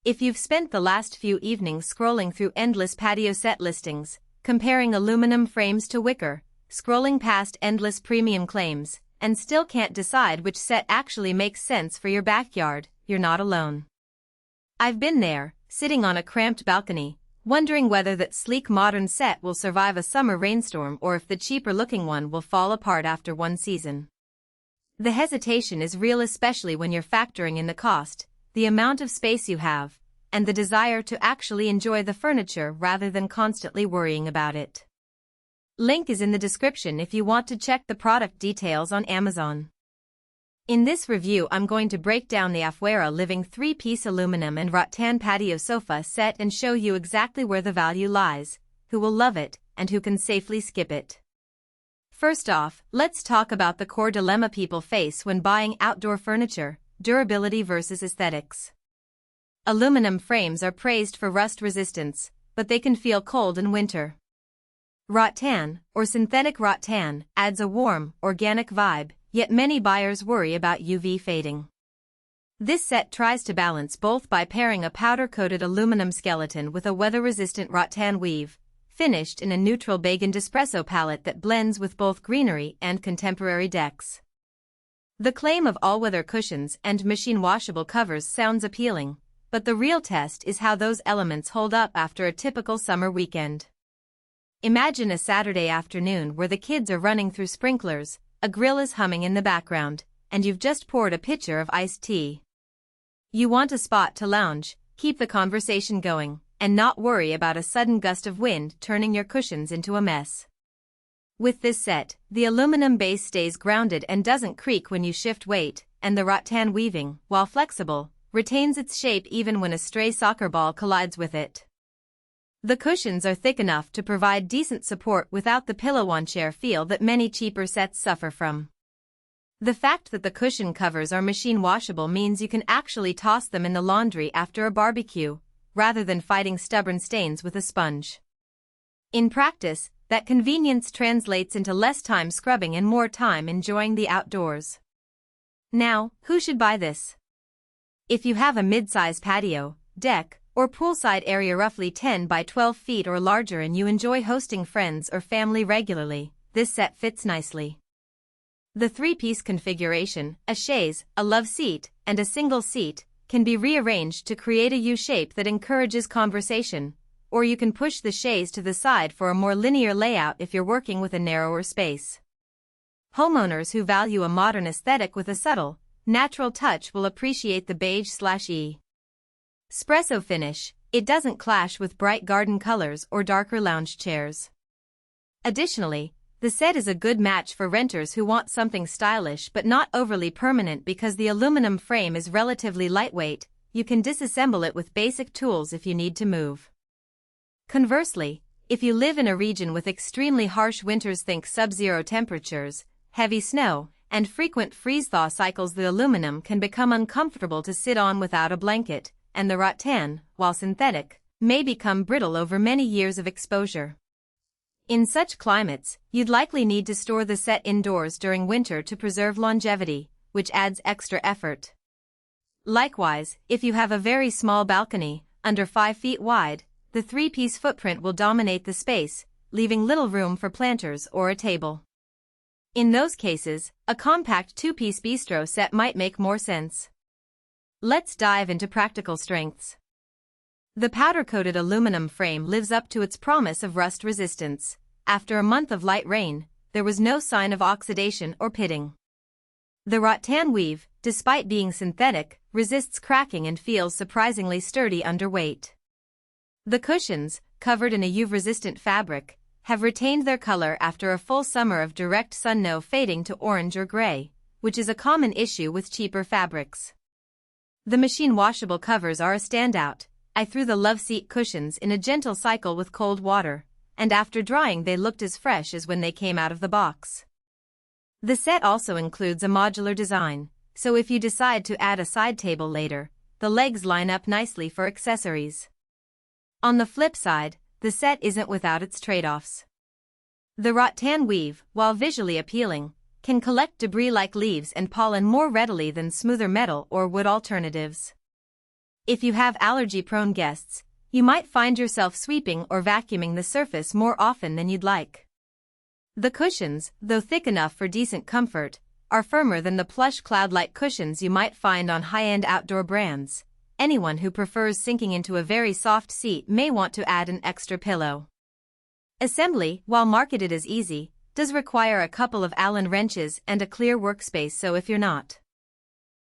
If you've spent the last few evenings scrolling through endless patio set listings, comparing aluminum frames to wicker, scrolling past endless premium claims, and still can't decide which set actually makes sense for your backyard, you're not alone. I've been there, sitting on a cramped balcony, wondering whether that sleek modern set will survive a summer rainstorm or if the cheaper-looking one will fall apart after one season. The hesitation is real, especially when you're factoring in the cost, the amount of space you have, and the desire to actually enjoy the furniture rather than constantly worrying about it. Link is in the description if you want to check the product details on Amazon. In this review, I'm going to break down the Afuera living 3-piece aluminum and rattan patio sofa set and show you exactly where the value lies, who will love it, and who can safely skip it. First off, let's talk about the core dilemma people face when buying outdoor furniture: durability versus aesthetics. Aluminum frames are praised for rust resistance, but they can feel cold in winter. Rattan, or synthetic rattan, adds a warm, organic vibe, yet many buyers worry about UV fading. This set tries to balance both by pairing a powder-coated aluminum skeleton with a weather-resistant rattan weave, finished in a neutral beige and espresso palette that blends with both greenery and contemporary decks. The claim of all-weather cushions and machine-washable covers sounds appealing, but the real test is how those elements hold up after a typical summer weekend. Imagine a Saturday afternoon where the kids are running through sprinklers, a grill is humming in the background, and you've just poured a pitcher of iced tea. You want a spot to lounge, keep the conversation going, and not worry about a sudden gust of wind turning your cushions into a mess. With this set, the aluminum base stays grounded and doesn't creak when you shift weight, and the rattan weaving, while flexible, retains its shape even when a stray soccer ball collides with it. The cushions are thick enough to provide decent support without the pillow-on-chair feel that many cheaper sets suffer from. The fact that the cushion covers are machine washable means you can actually toss them in the laundry after a barbecue, rather than fighting stubborn stains with a sponge. In practice, that convenience translates into less time scrubbing and more time enjoying the outdoors. Now, who should buy this? If you have a mid-size patio, deck, or poolside area roughly 10 by 12 feet or larger and you enjoy hosting friends or family regularly, this set fits nicely. The 3-piece configuration, a chaise, a love seat, and a single seat, can be rearranged to create a U-shape that encourages conversation, or you can push the chaise to the side for a more linear layout if you're working with a narrower space. Homeowners who value a modern aesthetic with a subtle, natural touch will appreciate the beige/e Espresso finish. It doesn't clash with bright garden colors or darker lounge chairs. Additionally, the set is a good match for renters who want something stylish but not overly permanent because the aluminum frame is relatively lightweight. You can disassemble it with basic tools if you need to move. Conversely, if you live in a region with extremely harsh winters, think sub-zero temperatures, heavy snow, and frequent freeze-thaw cycles, the aluminum can become uncomfortable to sit on without a blanket, and the rattan, while synthetic, may become brittle over many years of exposure. In such climates, you'd likely need to store the set indoors during winter to preserve longevity, which adds extra effort. Likewise, if you have a very small balcony, under 5 feet wide, the 3-piece footprint will dominate the space, leaving little room for planters or a table. In those cases, a compact 2-piece bistro set might make more sense. Let's dive into practical strengths. The powder-coated aluminum frame lives up to its promise of rust resistance. After a month of light rain, there was no sign of oxidation or pitting. The rattan weave, despite being synthetic, resists cracking and feels surprisingly sturdy under weight. The cushions, covered in a UV-resistant fabric, have retained their color after a full summer of direct sun, no fading to orange or gray, which is a common issue with cheaper fabrics. The machine-washable covers are a standout. I threw the love seat cushions in a gentle cycle with cold water, and after drying they looked as fresh as when they came out of the box. The set also includes a modular design, so if you decide to add a side table later, the legs line up nicely for accessories. On the flip side, the set isn't without its trade-offs. The rattan weave, while visually appealing, can collect debris like leaves and pollen more readily than smoother metal or wood alternatives. If you have allergy-prone guests, you might find yourself sweeping or vacuuming the surface more often than you'd like. The cushions, though thick enough for decent comfort, are firmer than the plush cloud-like cushions you might find on high-end outdoor brands. Anyone who prefers sinking into a very soft seat may want to add an extra pillow. Assembly, while marketed as easy, does require a couple of Allen wrenches and a clear workspace, so if you're not